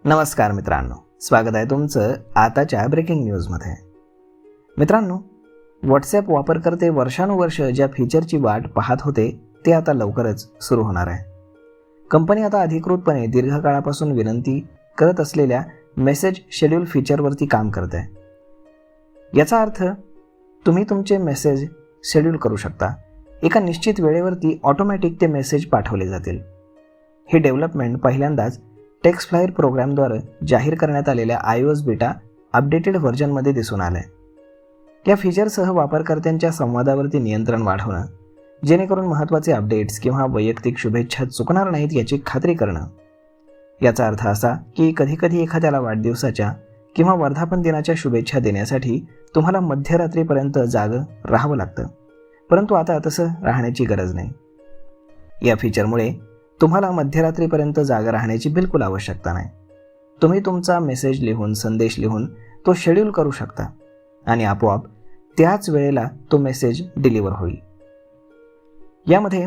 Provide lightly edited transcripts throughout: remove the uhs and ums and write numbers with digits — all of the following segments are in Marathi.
नमस्कार मित्रांनो, स्वागत आहे तुमचं आताच्या ब्रेकिंग न्यूजमध्ये. मित्रांनो, व्हॉट्सॲप वापरकर्ते वर्षानुवर्ष ज्या फीचरची वाट पाहत होते ते आता लवकरच सुरू होणार आहे. कंपनी आता अधिकृतपणे दीर्घकाळापासून विनंती करत असलेल्या मेसेज शेड्यूल फीचरवरती काम करते आहे. याचा अर्थ तुम्ही तुमचे मेसेज शेड्यूल करू शकता. एका निश्चित वेळेवरती ऑटोमॅटिक ते मेसेज पाठवले जातील. हे डेव्हलपमेंट पहिल्यांदाच टेक्स्टफ्लायर प्रोग्रामद्वारे जाहीर करण्यात आलेल्या iOS बीटा अपडेटेड व्हर्जनमध्ये दिसून आलं आहे. या फीचरसह वापरकर्त्यांच्या संवादावरती नियंत्रण वाढवणं, जेणेकरून महत्त्वाचे अपडेट्स किंवा वैयक्तिक शुभेच्छा चुकणार नाहीत याची खात्री करणं. याचा अर्थ असा की कधीकधी एखाद्याला वाढदिवसाच्या किंवा वर्धापन दिनाच्या शुभेच्छा देण्यासाठी तुम्हाला मध्यरात्रीपर्यंत जागं राहावं लागतं, परंतु आता तसं राहण्याची गरज नाही. या फीचरमुळे तुम्हाला मध्यरात्रीपर्यंत जागा राहण्याची बिलकुल आवश्यकता नाही. तुम्ही तुमचा मेसेज लिहून, संदेश लिहून तो शेड्यूल करू शकता आणि आपोआप त्याच वेळेला तो मेसेज डिलिव्हर होईल. यामध्ये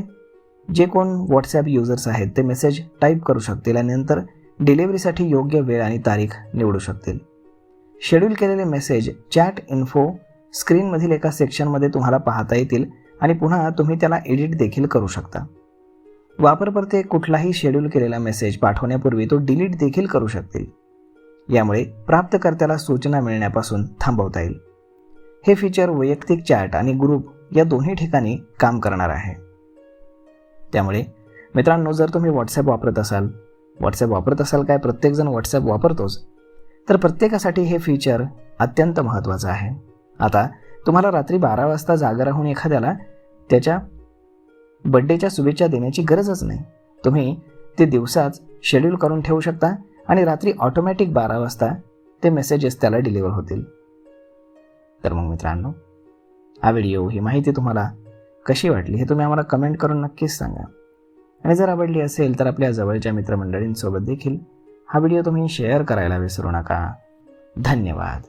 जे कोण व्हॉट्सॲप युजर्स आहेत ते मेसेज टाईप करू शकतील आणि नंतर डिलिव्हरीसाठी योग्य वेळ आणि तारीख निवडू शकतील. शेड्यूल केलेले मेसेज चॅट इन्फो स्क्रीनमधील एका सेक्शनमध्ये तुम्हाला पाहता येतील आणि पुन्हा तुम्ही त्याला एडिट देखील करू शकता. वापरकर्ते कुठलाही शेड्यूल केलेला मेसेज पाठवण्यापूर्वी तो डिलीट देखील करू शकतील. यामुळे प्राप्तकर्त्याला सूचना मिळण्यापासून थांबवता येईल. हे फीचर वैयक्तिक चॅट आणि ग्रुप या दोन्ही ठिकाणी काम करणार आहे. त्यामुळे मित्रांनो, जर तुम्ही व्हॉट्सॲप वापरत असाल काय प्रत्येकजण व्हॉट्सॲप वापरतोच, तर प्रत्येकासाठी हे फीचर अत्यंत महत्त्वाचं आहे. आता तुम्हाला रात्री 12 वाजता जागा राहून एखाद्याला त्याच्या बड्डेच्या शुभेच्छा देण्याची गरजच नाही. तुम्ही ते दिवसाच शेड्यूल करून ठेवू शकता आणि रात्री ऑटोमॅटिक 12 वाजता ते मेसेजेस त्याला डिलिव्हर होतील. तर मग मित्रांनो, हा व्हिडिओ, ही माहिती तुम्हाला कशी वाटली हे तुम्ही आम्हाला कमेंट करून नक्कीच सांगा. आणि जर आवडली असेल तर आपल्या जवळच्या मित्रमंडळींसोबत देखील हा व्हिडिओ तुम्ही शेअर करायला विसरू नका. धन्यवाद.